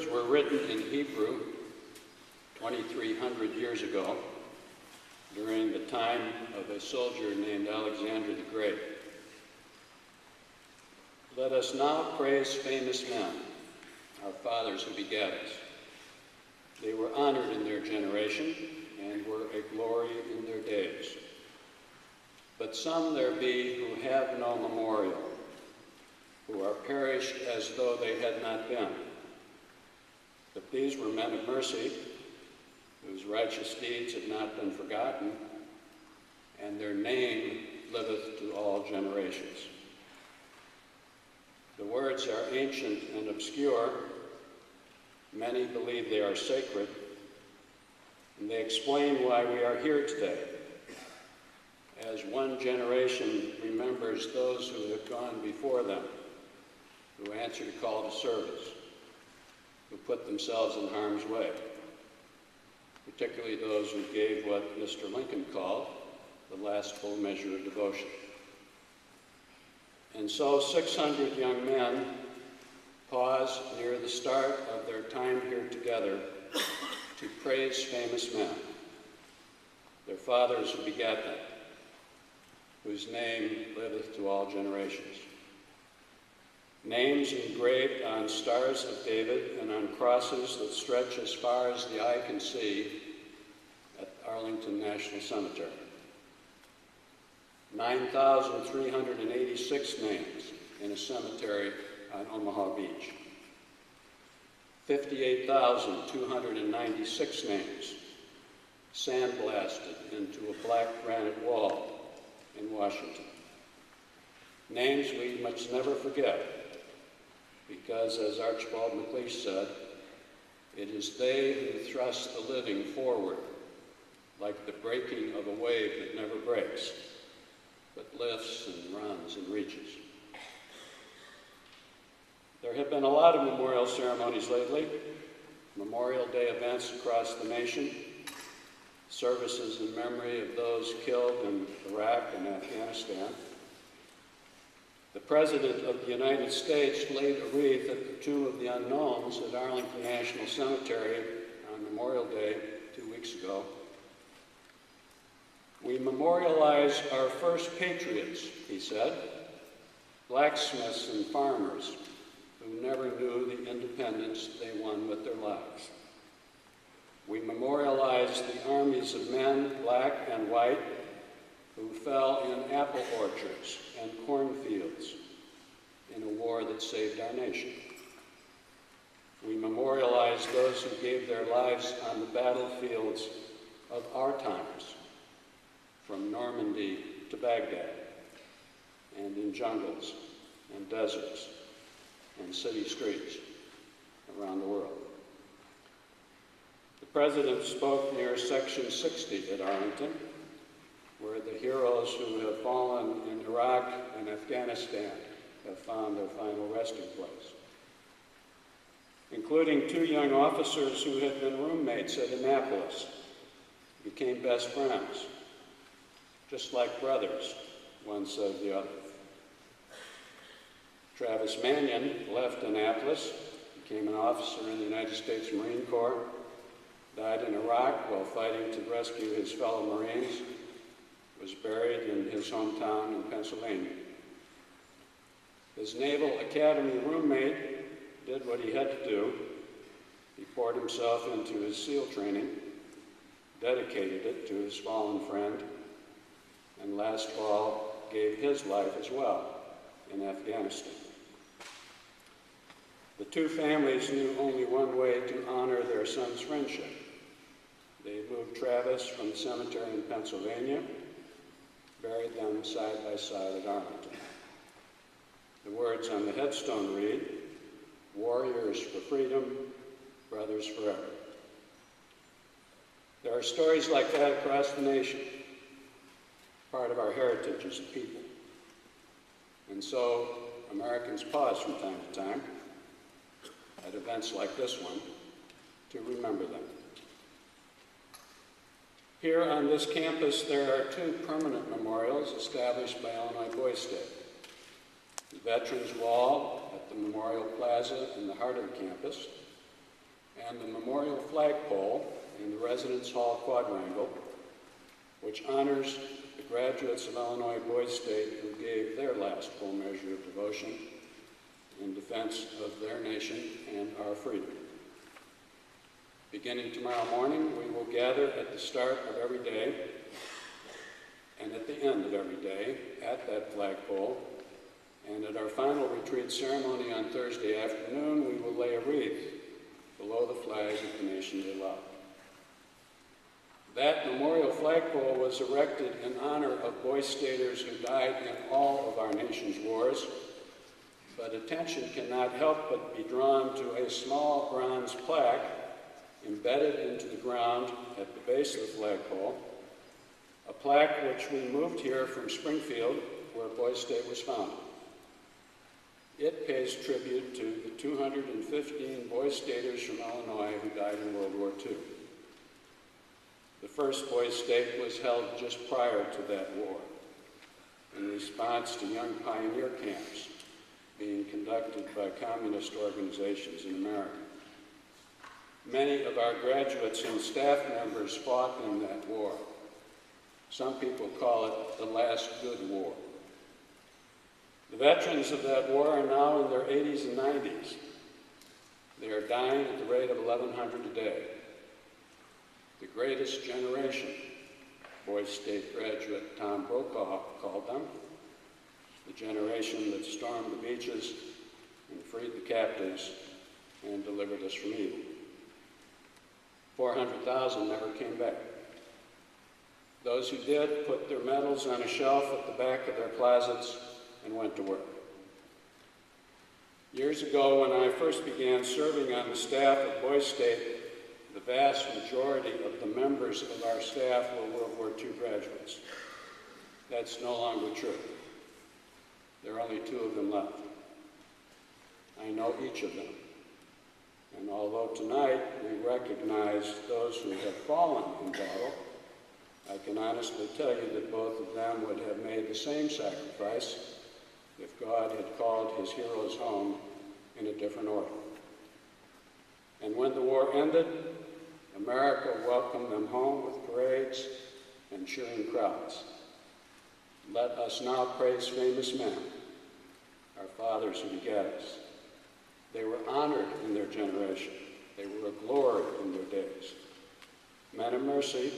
words were written in Hebrew 2,300 years ago during the time of a soldier named Alexander the Great. Let us now praise famous men, our fathers who begat us. They were honored in their generation and were a glory in their days. But some there be who have no memorial, who are perished as though they had not been. But these were men of mercy, whose righteous deeds have not been forgotten, and their name liveth to all generations. The words are ancient and obscure. Many believe they are sacred, and they explain why we are here today, as one generation remembers those who have gone before them, who answered a call to service, who put themselves in harm's way, particularly those who gave what Mr. Lincoln called the last full measure of devotion. And so 600 young men pause near the start of their time here together to praise famous men, their fathers who begat them, whose name liveth to all generations. Names engraved on stars of David and on crosses that stretch as far as the eye can see at Arlington National Cemetery. 9,386 names in a cemetery on Omaha Beach. 58,296 names sandblasted into a black granite wall in Washington. Names we must never forget, because as Archibald MacLeish said, it is they who thrust the living forward like the breaking of a wave that never breaks, but lifts and runs and reaches. There have been a lot of memorial ceremonies lately, Memorial Day events across the nation, services in memory of those killed in Iraq and Afghanistan. The President of the United States laid a wreath at the Tomb of the Unknowns at Arlington National Cemetery on Memorial Day 2 weeks ago. We memorialize our first patriots, he said, blacksmiths and farmers who never knew the independence they won with their lives. We memorialize the armies of men, black and white, who fell in apple orchards and cornfields in a war that saved our nation. We memorialize those who gave their lives on the battlefields of our times, from Normandy to Baghdad, and in jungles and deserts and city streets around the world. The President spoke near Section 60 at Arlington, where the heroes who have fallen in Iraq and Afghanistan have found their final resting place, including 2 young officers who had been roommates at Annapolis, became best friends, just like brothers, one said of the other. Travis Manion left Annapolis, became an officer in the United States Marine Corps, died in Iraq while fighting to rescue his fellow Marines, was buried in his hometown in Pennsylvania. His Naval Academy roommate did what he had to do. He poured himself into his SEAL training, dedicated it to his fallen friend, and last fall gave his life as well in Afghanistan. The 2 families knew only one way to honor their son's friendship. They moved Travis from the cemetery in Pennsylvania, buried them side by side at Arlington. The words on the headstone read, "Warriors for freedom, brothers forever." There are stories like that across the nation, part of our heritage as a people. And so Americans pause from time to time at events like this one to remember them. Here on this campus, there are 2 permanent memorials established by Illinois Boys State. The Veterans Wall at the Memorial Plaza in the heart of the campus, and the memorial flagpole in the Residence Hall quadrangle, which honors the graduates of Illinois Boys State who gave their last full measure of devotion in defense of their nation and our freedom. Beginning tomorrow morning, we will gather at the start of every day and at the end of every day at that flagpole, and at our final retreat ceremony on Thursday afternoon, we will lay a wreath below the flag of the nation they love. That memorial flagpole was erected in honor of Boy Staters who died in all of our nation's wars, but attention cannot help but be drawn to a small bronze plaque embedded into the ground at the base of the flagpole, a plaque which we moved here from Springfield, where Boy State was founded. It pays tribute to the 215 Boy Staters from Illinois who died in World War II. The first Boy State was held just prior to that war in response to young pioneer camps being conducted by communist organizations in America. Many of our graduates and staff members fought in that war. Some people call it the last good war. The veterans of that war are now in their 80s and 90s. They are dying at the rate of 1,100 a day. The greatest generation, Boy State graduate Tom Brokaw called them, the generation that stormed the beaches and freed the captives and delivered us from evil. 400,000 never came back. Those who did put their medals on a shelf at the back of their closets and went to work. Years ago, when I first began serving on the staff of Boy State, the vast majority of the members of our staff were World War II graduates. That's no longer true. There are only 2 of them left. I know each of them. And although tonight we recognize those who have fallen in battle, I can honestly tell you that both of them would have made the same sacrifice if God had called his heroes home in a different order. And when the war ended, America welcomed them home with parades and cheering crowds. Let us now praise famous men, our fathers who begat us. They were honored in their generation. They were a glory in their days. Men of mercy,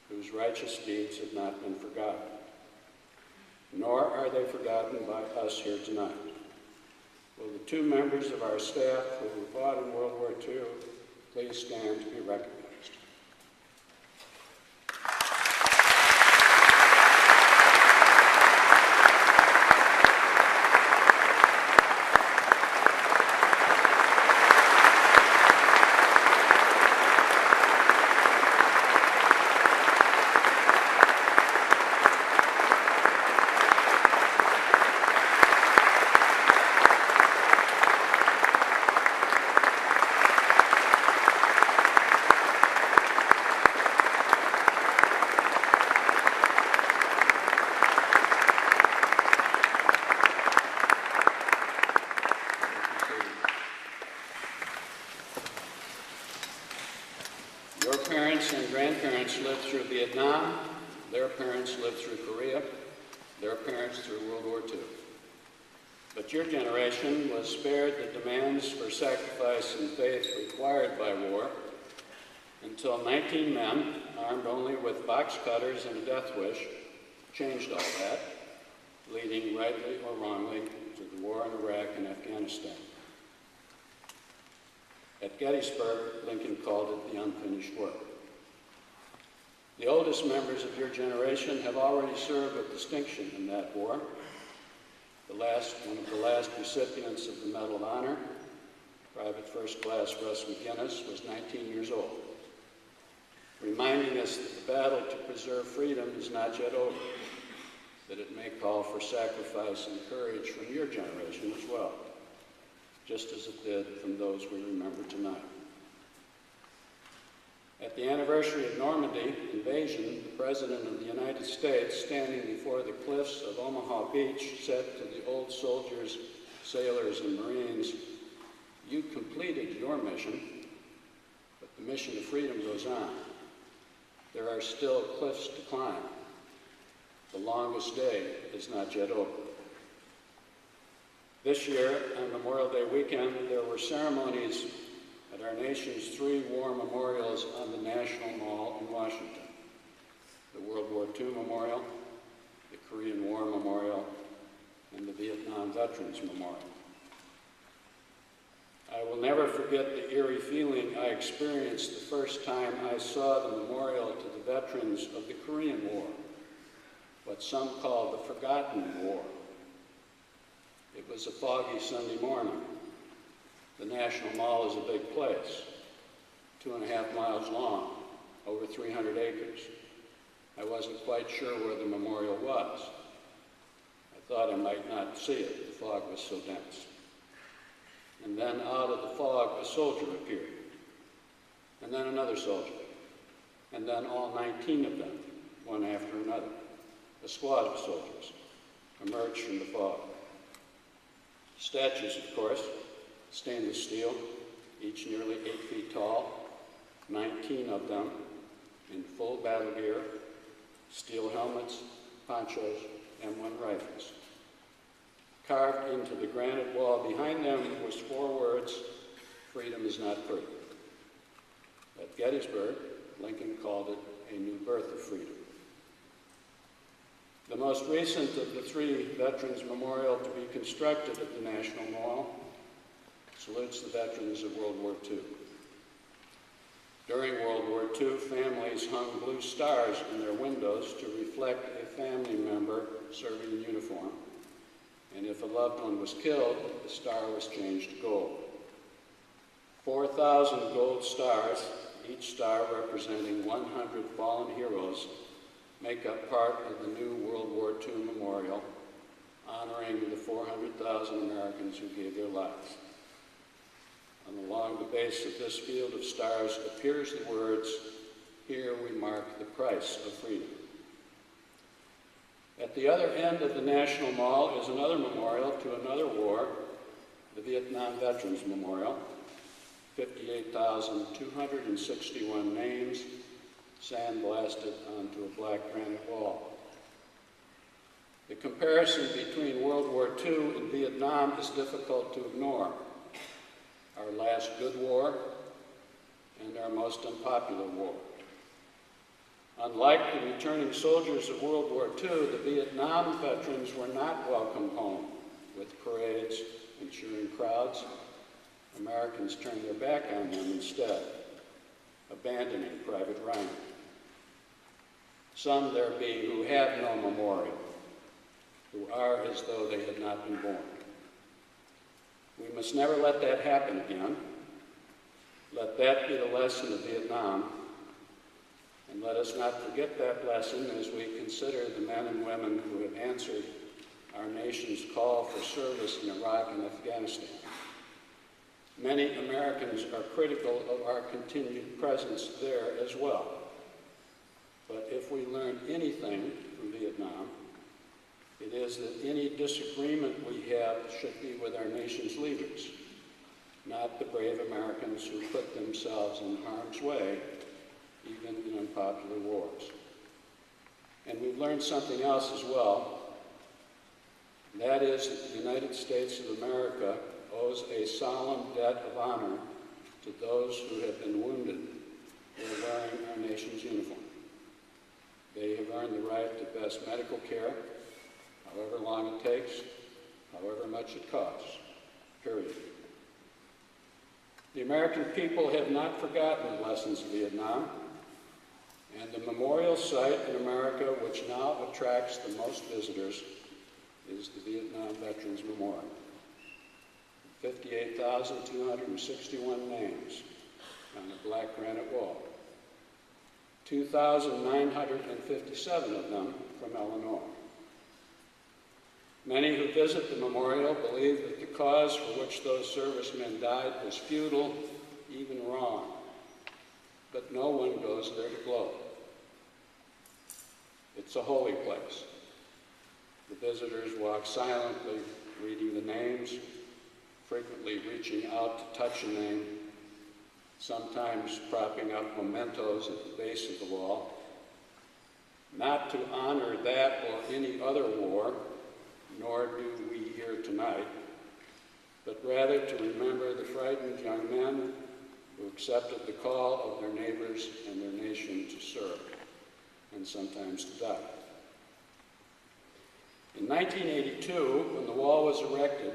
whose righteous deeds have not been forgotten. Nor are they forgotten by us here tonight. Will the 2 members of our staff who fought in World War II please stand to be recognized? Your parents and grandparents lived through Vietnam, their parents lived through Korea, their parents through World War II. But your generation was spared the demands for sacrifice and faith required by war until 19 men, armed only with box cutters and a death wish, changed all that, leading rightly or wrongly to the war in Iraq and Afghanistan. At Gettysburg, Lincoln called it the unfinished work. The oldest members of your generation have already served with distinction in that war. One of the last recipients of the Medal of Honor, Private First Class Russ McGinnis, was 19 years old, reminding us that the battle to preserve freedom is not yet over, that it may call for sacrifice and courage from your generation as well, just as it did from those we remember tonight. At the anniversary of Normandy invasion, the President of the United States, standing before the cliffs of Omaha Beach, said to the old soldiers, sailors, and Marines, "You completed your mission. mission to freedom goes on. There are still cliffs to climb. The longest day is not yet over. This year, on Memorial Day weekend, there were ceremonies at our nation's 3 war memorials on the National Mall in Washington: the World War II Memorial, the Korean War Memorial, and the Vietnam Veterans Memorial. I will never forget the eerie feeling I experienced the first time I saw the memorial to the veterans of the Korean War, what some call the Forgotten War. It was a foggy Sunday morning. The National Mall is a big place, 2.5 miles long, over 300 acres. I wasn't quite sure where the memorial was. I thought I might not see it. The fog was so dense. And then out of the fog, a soldier appeared. And then another soldier. And then all 19 of them, one after another. A squad of soldiers emerged from the fog. Statues, of course, stainless steel, each nearly 8 feet tall, 19 of them in full battle gear, steel helmets, ponchos, M1 rifles. Carved into the granite wall behind them was 4 words: "Freedom is not free." At Gettysburg, Lincoln called it a new birth of freedom. The most recent of the 3 Veterans Memorial to be constructed at the National Mall salutes the veterans of World War II. During World War II, families hung blue stars in their windows to reflect a family member serving in uniform. And if a loved one was killed, the star was changed to gold. 4,000 gold stars, each star representing 100 fallen heroes, make up part of the new World War II Memorial, honoring the 400,000 Americans who gave their lives. And along the base of this field of stars appears the words, "Here we mark the price of freedom." At the other end of the National Mall is another memorial to another war, the Vietnam Veterans Memorial, 58,261 names sandblasted onto a black granite wall. The comparison between World War II and Vietnam is difficult to ignore. Our last good war and our most unpopular war. Unlike the returning soldiers of World War II, the Vietnam veterans were not welcomed home with parades and cheering crowds. Americans turned their back on them instead, abandoning Private Ryan. Some there be who have no memorial, who are as though they had not been born. We must never let that happen again. Let that be the lesson of Vietnam. And let us not forget that lesson as we consider the men and women who have answered our nation's call for service in Iraq and Afghanistan. Many Americans are critical of our continued presence there as well. But if we learn anything from Vietnam, it is that any disagreement we have should be with our nation's leaders, not the brave Americans who put themselves in harm's way, even in unpopular wars. And we've learned something else as well. And that is that the United States of America owes a solemn debt of honor to those who have been wounded while wearing our nation's uniform. They have earned the right to best medical care, however long it takes, however much it costs, period. The American people have not forgotten the lessons of Vietnam, and the memorial site in America which now attracts the most visitors is the Vietnam Veterans Memorial. 58,261 names on a black granite wall. 2,957 of them from Illinois. Many who visit the memorial believe that the cause for which those servicemen died was futile, even wrong. But no one goes there to gloat. It's a holy place. The visitors walk silently, reading the names, frequently reaching out to touch a name, sometimes propping up mementos at the base of the wall, not to honor that or any other war, nor do we here tonight, but rather to remember the frightened young men who accepted the call of their neighbors and their nation to serve, and sometimes to die. In 1982, when the wall was erected,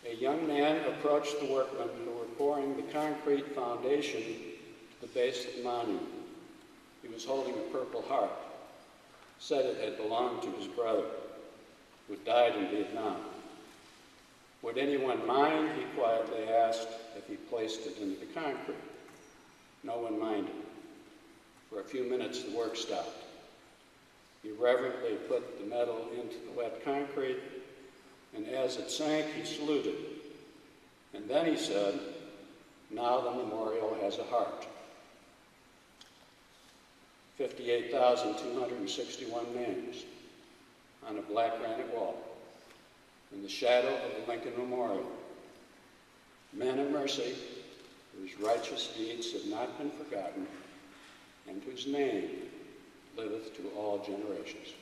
a young man approached the workmen who were pouring the concrete foundation to the base of the monument. He was holding a Purple Heart, said it had belonged to his brother, who died in Vietnam. Would anyone mind, he quietly asked, if he placed it into the concrete? No one minded. For a few minutes, the work stopped. He reverently put the metal into the wet concrete, and as it sank, he saluted. And then he said, "Now the memorial has a heart." 58,261 names on a black granite wall in the shadow of the Lincoln Memorial. Men of mercy whose righteous deeds have not been forgotten and whose name liveth to all generations.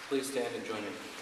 Please stand and join me.